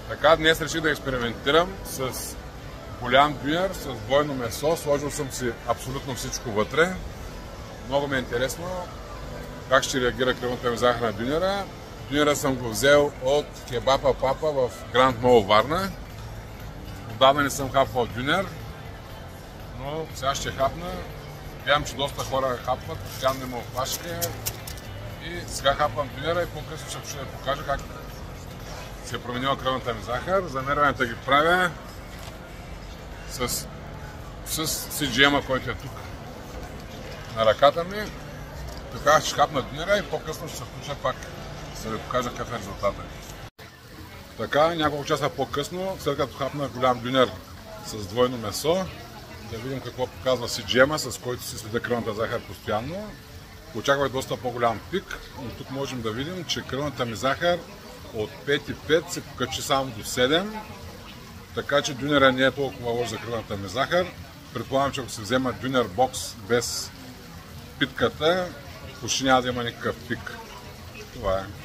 Така, днес реших да експериментирам с голям дюнер, с двойно месо. Сложил съм си абсолютно всичко вътре. Много ми е интересно как ще реагира кръвната ми захар на дюнера. Дюнера съм го взел от Кебапа Папа в Гранд Мол Варна. Отдавна не съм хапвал дюнер, но сега ще хапна. Гледам, че доста хора хапват, постоянно има опашки. И сега хапвам дюнера и по-късно ще покажа как се е променила кръвната ми захар. Замерванията ги правя с CGM-а, който е тук на ръката ми. Така ще хапна дюнера и по-късно ще се включа пак, за да ви покажа какъв е резултата. Така, няколко часа по-късно, след като хапна голям дюнер с двойно месо, да видим какво показва CGM-а, с който си следа кръвната захар постоянно. Очаквах доста по-голям пик, но тук можем да видим, че кръвната ми захар от 5,5 се покачи само до 7, така че дюнера не е толкова лош за кръвната ми захар. Предполагам, че ако се взема дюнер бокс без питката, почти няма да има никакъв пик. Това е.